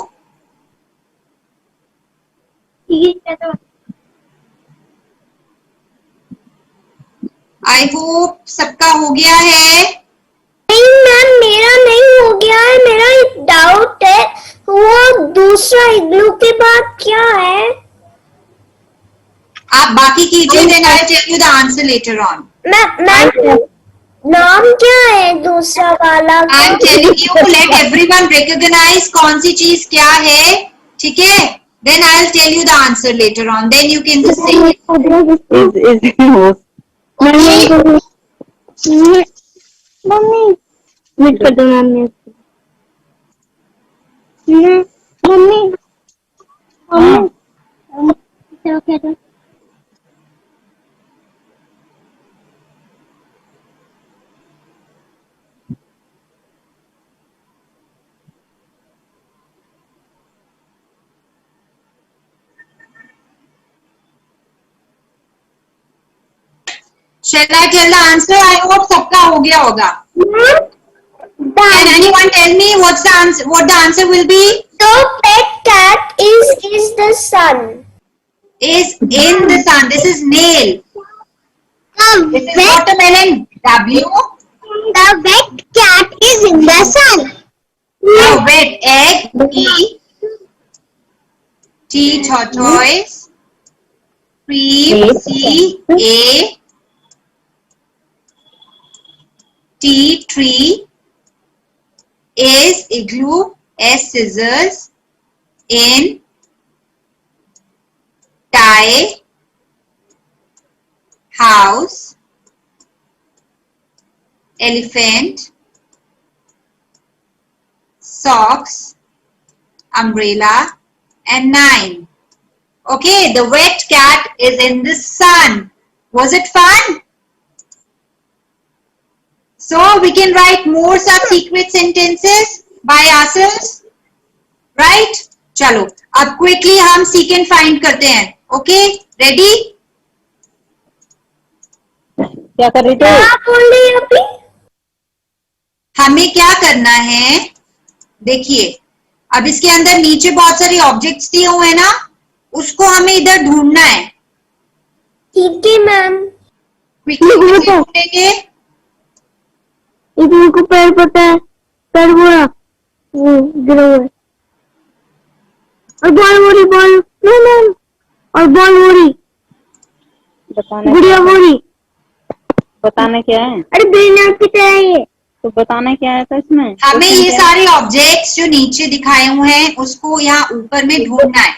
आई होप सबका हो गया है. नहीं मैम मेरा नहीं हो गया है, मेरा एक डाउट है, वो दूसरा इग्लू के बाद क्या है? आप बाकी कीजिए, then I'll tell you the answer later on. Ma'am नाम क्या है दूसरा वाला? I'm telling you, let everyone recognize कौन सी चीज क्या है, ठीक है? Then I'll tell you the answer later on. Then you can just say it. Mummy meet कर दो मैम ने. मम्मी क्या कह रहे? Shall I tell the answer? I hope सबका हो गया होगा. Can anyone tell me what's the answer? What the answer will be? The pet cat is the sun. Is in the sun. This is nail. This is watermelon. W. The wet cat is in the sun. The wet egg. E. T. Tortoise. Cream. C. A. T. Tree. Is igloo. S. Scissors. In. Tie. House. Elephant. Socks. Umbrella. And 9. Okay, the wet cat is in the sun. Was it fun? So we can write more such secret sentences by ourselves, right? चलो अब quickly हम seek and find करते हैं. Okay, ready? क्या कर रही थी? क्या बोल रही है अभी? हमें क्या करना है, देखिए अब इसके अंदर नीचे बहुत सारे ऑब्जेक्ट्स दिए हुए हैं ना, उसको हमें इधर ढूंढना है। ठीक है मैम। क्विकली ढूंढेंगे। इधर को पैर पता है, पैर बोला वो गिरा हुआ है। और बॉल बोरी, बॉल मैम, और बॉल बोरी, बताना गुड़िया बोरी। बताना क्या है? अरे बिना की तरह ये तो बताना क्या है था इसमें? हमें ये सारे ऑब्जेक्ट्स जो नीचे दिखाए हुए हैं उसको यहाँ ऊपर में ढूंढना है।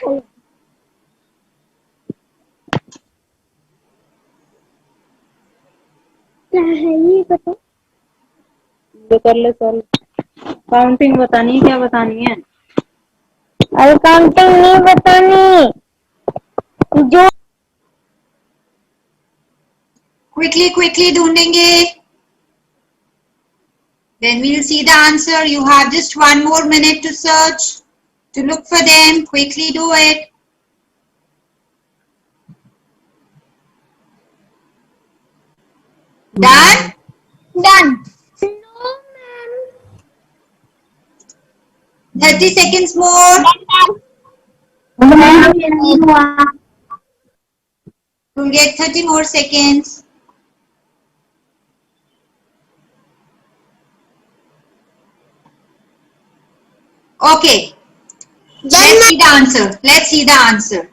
क्या है ये बता। जो कर ले चल। काउंटिंग बतानी है, क्या बतानी है? अरे काउंटिंग नहीं बतानी, जो Quickly ढूंढेंगे। Then we'll see the answer. You have just 1 more minute to search, to look for them. Quickly do it. Done? Done. No, ma'am. 30 seconds more. You'll get 30 more seconds. Okay. Let's see the answer. Let's see the answer.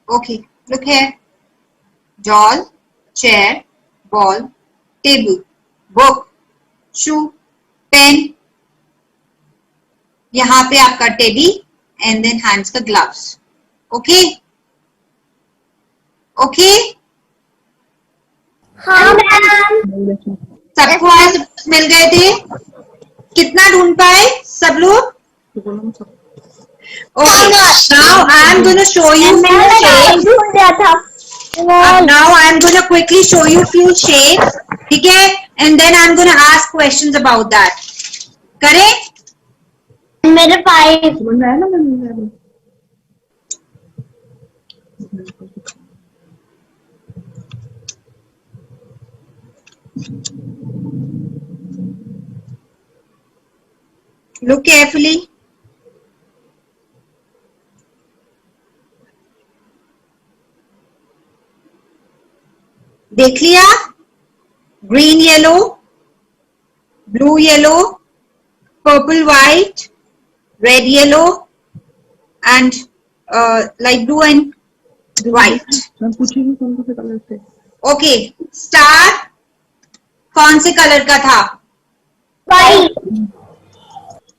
Okay, look here. Doll, chair, ball, table, book, shoe, pen. यहाँ पे आपका teddy and then hands का gloves. Okay okay, हाँ ma'am. सबको आज मिल गए थे? कितना ढूंढ पाए सब लोग? Okay, now I am going to show you few shapes. Now I am going to quickly show you few shapes, ठीक है? And then I am going to ask questions about that. करें? मेरे 5. Look carefully. देख लिया? Green yellow, blue yellow, purple white, red yellow and light blue and white. Okay, star कौन से colour का था? व्हाइट.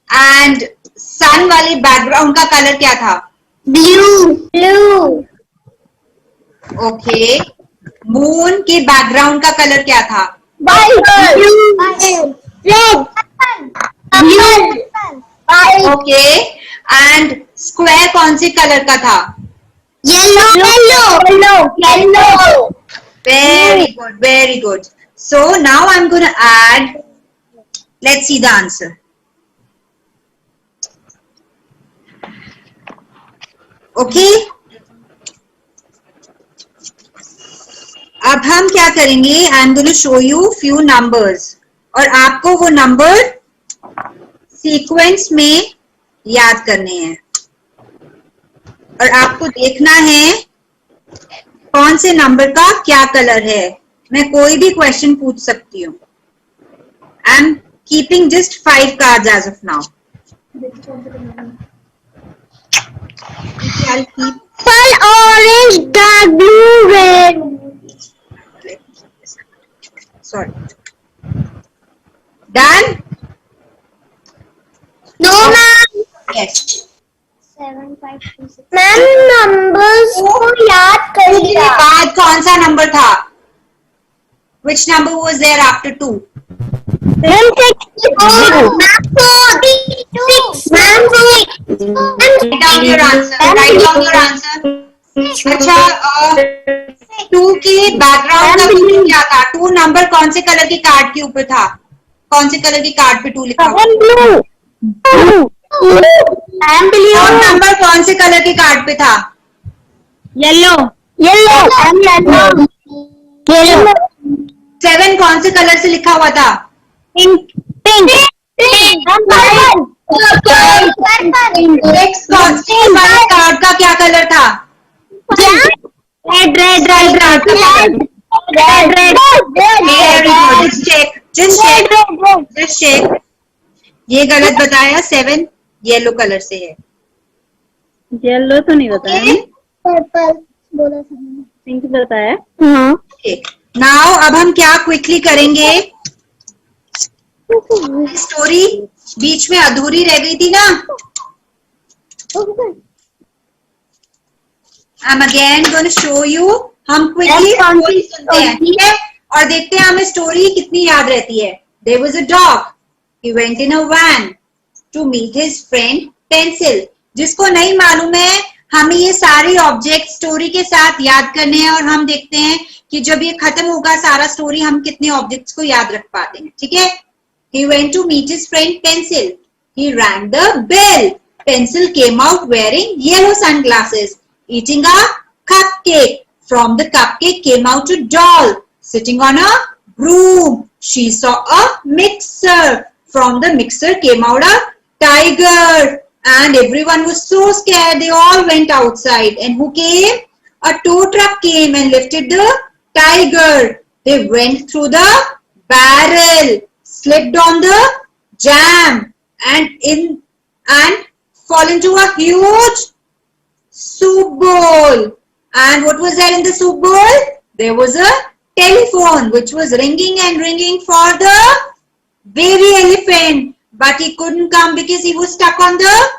एंड सन वाले बैकग्राउंड का कलर क्या था? ब्लू. ब्लू. ओके, मून के बैकग्राउंड का कलर क्या था? White. Blue. Red. Okay, and square कौन से कलर का था? Yellow. Yellow. Yellow. Very good, very good. So now I'm going to add, let's see the answer. Okay? अब हम क्या करेंगे? I'm going to show you few numbers. और आपको वो नंबर सीक्वेंस में याद करने हैं. और आपको देखना है कौन से नंबर का क्या कलर है. मैं कोई भी क्वेश्चन पूछ सकती हूँ. I am keeping just 5 cards as of now. Purple, orange, dark blue, red. Sorry. Done? No, ma'am. Yes. 7, 5, 2, 6. Ma'am numbers को याद के करिए. बाद कौन सा नंबर था? Which number was there after 2? Ma'am 6. Ma'am 4. 6. Ma'am 6. Write down your answer. Write down your answer. अच्छा, 2 के बैकग्राउंड का कलर क्या था? 2 नंबर कौन से कलर के कार्ड के ऊपर था? कौन से कलर के कार्ड पे 2 लिखा हुआ? ब्लू. और नंबर कौन से कलर के कार्ड पे था? येलो. येलो येलो 7 कौन से कलर से लिखा हुआ था? पिंक पिंक सिक्स वाले कार्ड का क्या कलर था? Red red red red red Just check. ये गलत बताया, 7 येलो कलर से है। येलो तो नहीं बताया Okay? पर्पल बोला था पिंक बताया। हाँ Okay. Now अब हम क्या क्विकली करेंगे? स्टोरी बीच में अधूरी रह गई थी ना। I'm again going to show you. हम क्विकली स्टोरी सुनते हैं, ठीक है, और देखते हैं हमें स्टोरी कितनी याद रहती है। There was a dog. He went in a van to meet his friend Pencil. जिसको नहीं मालूम है, हमें ये सारे ऑब्जेक्ट स्टोरी के साथ याद करने हैं, और हम देखते हैं कि जब ये खत्म होगा सारा स्टोरी, हम कितने ऑब्जेक्ट्स को याद रख पाते हैं, ठीक है। He went to meet his friend Pencil. He rang the bell. Pencil came out wearing yellow sunglasses, eating a cupcake. From the cupcake came out a doll, sitting on a broom. She saw a mixer. From the mixer came out a tiger. And everyone was so scared, they all went outside. And who came? A tow truck came and lifted the tiger. They went through the barrel, slipped on the jam, and fall into a huge soup bowl. And what was there in the soup bowl? There was a telephone which was ringing and ringing for the baby elephant, but he couldn't come because he was stuck on the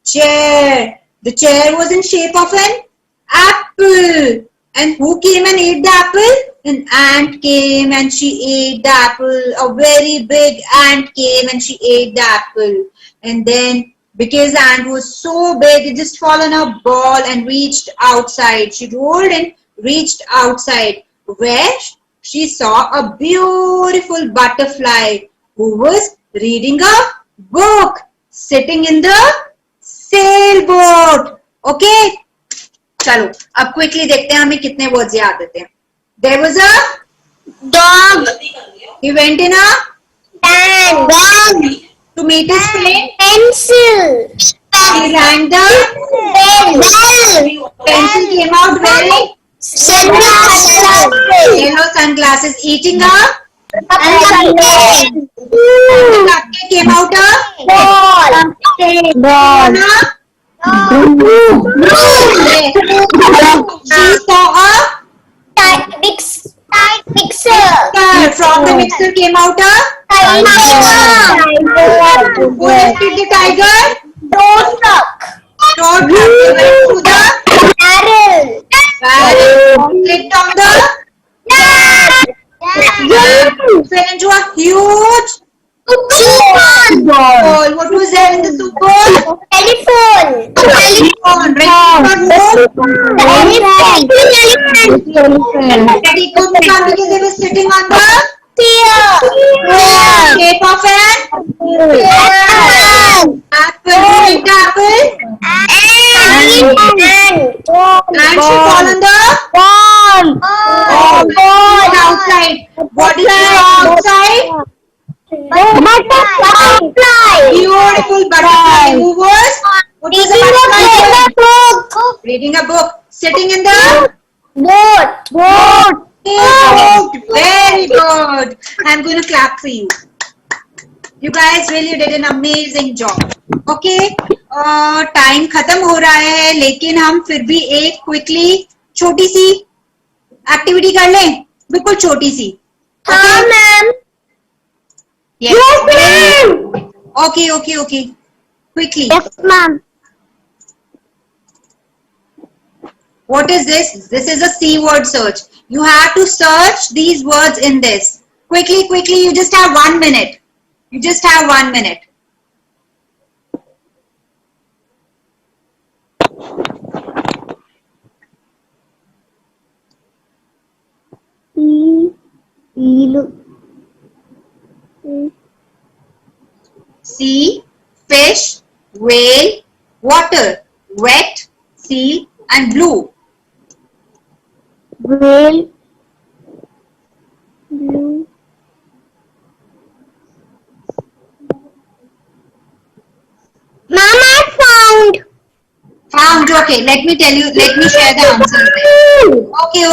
chair. The chair was in shape of an apple. And who came and ate the apple? An ant came and she ate the apple. A very big ant came and she ate the apple. And then, because the ant was so big, it just fell on a ball and reached outside. She rolled and reached outside, where she saw a beautiful butterfly who was reading a book, sitting in the sailboat. Okay? चलो अब quickly देखते हैं हमें कितने words याद रहते हैं। There was a dog he went in a dog to meet his friend. pencil He rang the bell pencil came out wearing sunglasses yellow sunglasses, eating a and cupcake came out a ball she saw a mixer from the mixer came out a who lifted the tiger? tow truck Tow truck. They went to the barrel barrel, clicked on the fell into a huge soup bowl. What was there in the soup bowl? telephone That he couldn't come because they were sitting on the shape of an apple. Who ate the apple? And she fall on the outside. What is there outside? Beautiful butterfly. Who was? What was the butterfly? Reading a book. Sitting in the boat. Very good. I'm going to clap for you. You guys really did an amazing job. Okay. Time खत्म हो रहा है, लेकिन हम फिर भी एक quickly छोटी सी एक्टिविटी कर लें, बिल्कुल छोटी सी। हाँ ma'am Okay. Quickly. yes ma'am What is this? This is a C word search. You have to search these words in this. Quickly. You just have 1 minute. You just have 1 minute. Sea, fish, whale, water, wet, seal and blue. whale, blue. Mom, I found. Found. Okay, let me tell you. Let me share the answers then. Okay.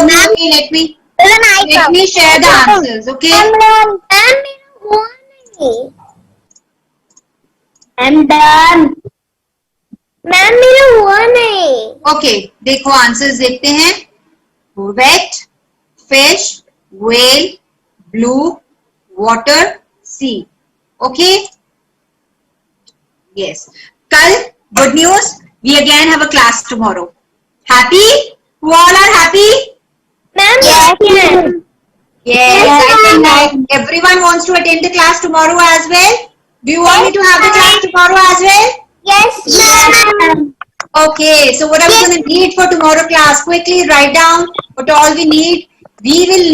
Let me share the answers. Okay. I'm done. Ma'am मेरा हुआ नहीं. Okay. देखो answers देखते हैं. Wet, fish, whale, blue, water, sea. Okay. Yes. Kal, good news. We again have a class tomorrow. Happy? Who all are happy? Ma'am yes. Yes, I think that everyone wants to attend the class tomorrow as well. Do you want me to have the class tomorrow as well? Yes, ma'am. Okay, so what are we going to need for tomorrow class? Quickly write down what all we need. We'll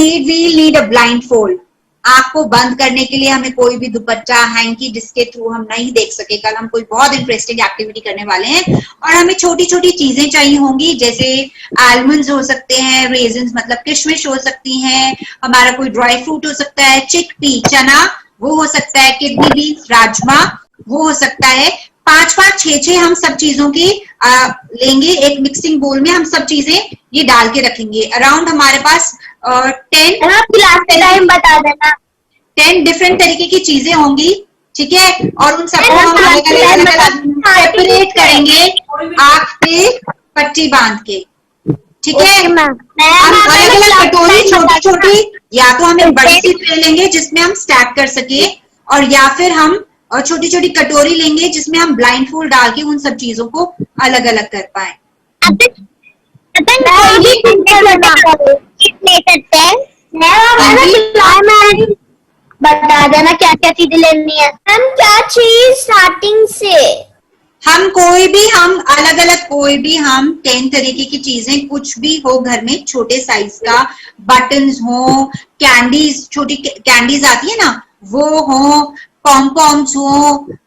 need a blindfold. आँख को बंद करने के लिए हमें कोई भी दुपट्टा, hanky जिसके थ्रू हम नहीं देख सके. कल हम कोई बहुत इंटरेस्टिंग एक्टिविटी करने वाले हैं और हमें छोटी छोटी चीजें चाहिए होंगी, जैसे आलमंड्स हो सकते हैं, रेजिन्स मतलब किशमिश हो सकती हैं, हमारा कोई ड्राई फ्रूट हो सकता है, चिकपी चना वो हो सकता है, किडनी बीन्स राजमा वो हो सकता है. 5-5, 6-6 हम सब चीजों की लेंगे. एक मिक्सिंग बोल में हम सब चीजें ये डाल के रखेंगे. अराउंड हमारे पास 10 क्लास के टाइम बता देना. 10 डिफरेंट तरीके की चीजें होंगी, ठीक है, और उन सबको हम अलग-अलग सेपरेट करेंगे आँख पे पट्टी बांध के, ठीक है. हम अलग-अलग कटोरी छोटी छोटी, या तो हम एक बड़ी सी ट्रे लेंगे जिसमें हम स्टैक कर सके, और या फिर हम छोटी छोटी कटोरी लेंगे जिसमें हम ब्लाइंड फोल्ड डाल के उन सब चीजों को अलग अलग कर पाए. बता देना क्या क्या चीजें लेनी है. हम क्या चीज स्टार्टिंग से हम अलग अलग कोई भी हम 10 तरीके की चीजें कुछ भी हो घर में, छोटे साइज का, बटन्स हो, कैंडीज, छोटी कैंडीज आती है ना वो हो, पॉम-पॉम्स हो,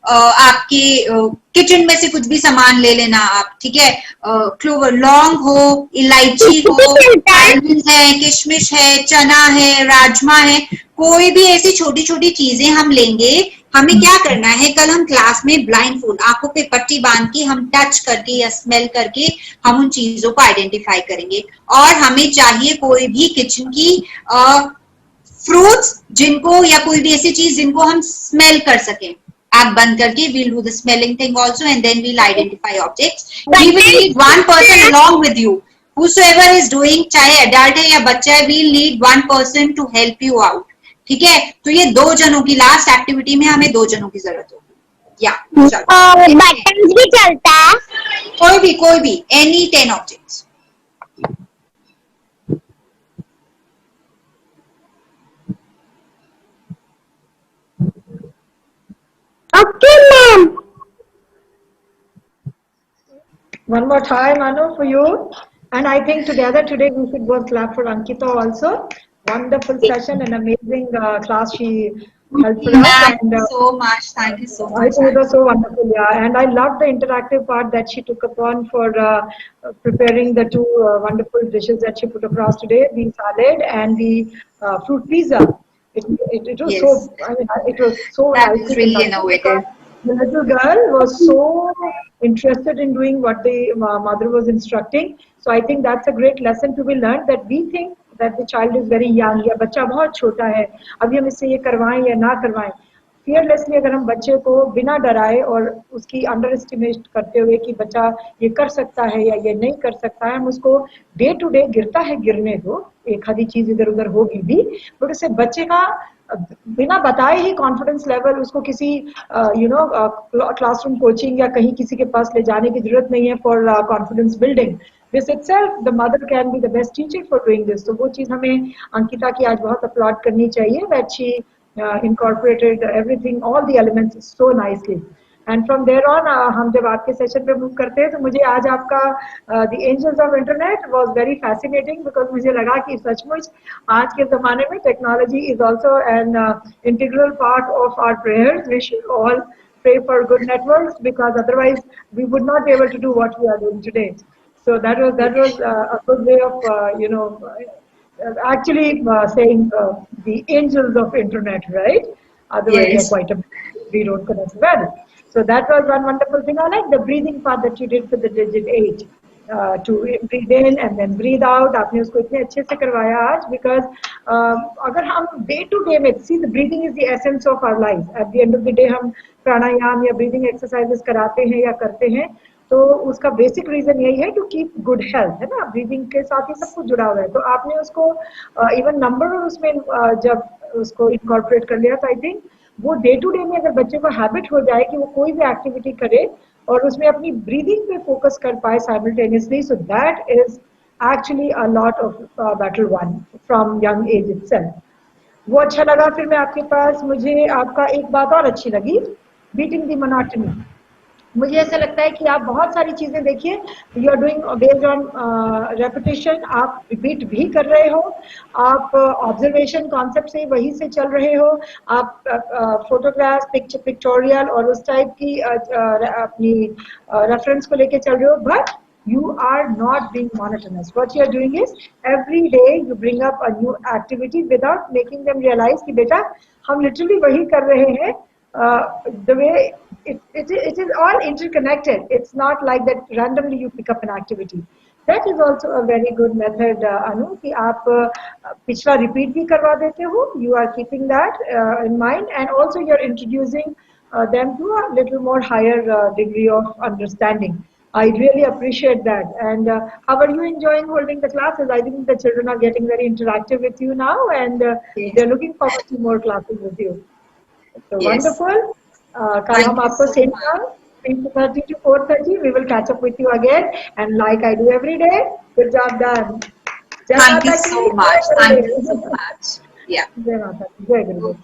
आपके किचन में से कुछ भी सामान ले लेना आप, ठीक है. क्लोवर, लौंग हो, इलायची हो, आलमंड है, किशमिश है, चना है, राजमा है, कोई भी ऐसी छोटी छोटी चीजें हम लेंगे. हमें क्या करना है, कल हम क्लास में ब्लाइंड फोल्ड आंखों पे पट्टी बांध के हम टच करके या स्मेल करके हम उन चीजों को आइडेंटिफाई करेंगे. और हमें चाहिए कोई भी किचन की फ्रूट्स जिनको, या कोई भी ऐसी चीज जिनको हम स्मेल कर सकें. आंख बंद करके we'll do the smelling thing also and then we'll identify objects. We will need one person along with you. Whosoever is doing, चाहे adult है या बच्चा है, we'll need one person to help you out. ठीक है, तो ये 2 जनों की लास्ट एक्टिविटी में हमें 2 जनों की जरूरत होगी. या बटन्स भी चलता है. कोई भी any 10 objects. Okay, ma'am. One more time, Anu, for you. And I think together today we should both clap for Ankita also. Wonderful session and amazing class she held for us. And so much. Thank you so much. I think it was so wonderful, yeah. And I love the interactive part that she took upon for preparing the 2 wonderful dishes that she put across today, the salad and the fruit pizza. It was Yes. so, I mean, it was so That healthy was really and innovative. the little girl was so interested in doing what the mother was instructing. So I think that's a great lesson to be learned, that we think that the child is very young, या बच्चा बहुत छोटा है, अभी हम इससे ये करवाएं या ना करवाएं. फियरलेसली अगर हम बच्चे को बिना डराए और उसकी अंडर एस्टिमेट करते हुए कि बच्चा ये कर सकता है या ये नहीं कर सकता है, हम उसको डे टू डे गिरता है गिरने दो, एक आधी चीज इधर उधर होगी भी, बट उससे बच्चे का बिना बताए ही कॉन्फिडेंस लेवल उसको किसी क्लासरूम कोचिंग या कहीं किसी के पास ले जाने की जरूरत नहीं है for confidence building. This itself the mother can be the best teacher for doing this. तो वो चीज हमें अंकिता की आज बहुत अपलॉड करनी चाहिए, that she incorporated everything, all the elements so nicely. And from there on हम जब आपके सेशन पे मूव करते हैं तो मुझे आज आपका the angels of internet was very fascinating, because मुझे लगा कि सचमुच आज के ज़माने में technology is also an integral part of our prayers. We should all pray for good networks, because otherwise we would not be able to do what we are doing today. So that was a good way of actually saying the angels of internet, right? Otherwise, they're Yes. quite a we don't connect well. So that was one wonderful thing. I like the breathing part that you did for the digit 8. To breathe in and then breathe out. आपने उसको इतने अच्छे से करवाया आज because अगर हम day to day में see the breathing is the essence of our life. At the end of the day हम प्राणायाम या breathing exercises कराते हैं या करते हैं तो उसका बेसिक रीजन यही है टू कीप गुड हेल्थ है ना ब्रीदिंग के साथ ही सब कुछ जुड़ा हुआ है तो आपने उसको इवन नंबर और उसमें जब उसको इनकॉर्पोरेट कर लिया तो आई थिंक वो डे टू डे में अगर बच्चे को हैबिट हो जाए कि वो कोई भी एक्टिविटी करे और उसमें अपनी ब्रीदिंग पे फोकस कर पाए simultaneously so that is actually a lot of battle one from young age itself वो अच्छा लगा फिर मैं आपके पास मुझे आपका एक बात और अच्छी लगी बीटिंग द मोनोटनी मुझे ऐसा लगता है कि आप बहुत सारी चीजें देखिए you are doing based on repetition आप रिपीट भी कर रहे हो आप ऑब्जर्वेशन कॉन्सेप्ट से वही से चल रहे हो आप फोटोग्राफ पिक्चोरियल और उस टाइप की अपनी रेफरेंस को लेके चल रहे हो but you are not being monotonous. What you are doing is every day you bring up a new activity without making them realize कि बेटा हम literally वही कर रहे हैं the way it is all interconnected. It's not like that randomly you pick up an activity. That is also a very good method, Anu, कि आप पिछला repeat भी करवा देते हो. You are keeping that in mind, and also you are introducing them to a little more higher degree of understanding. I really appreciate that. And how are you enjoying holding the classes? I think the children are getting very interactive with you now, and Yes. they're looking forward to more classes with you. So Yes. wonderful. कल Thank हम you आपको so same much. time 3:30 to 4:30 we will catch up with you again and like I do every day. Good job done. Jai Thank you Mata so ki, much. Jai Thank you so Gurudev. much. Yeah. Jai Mata ki, Jai Gurudev.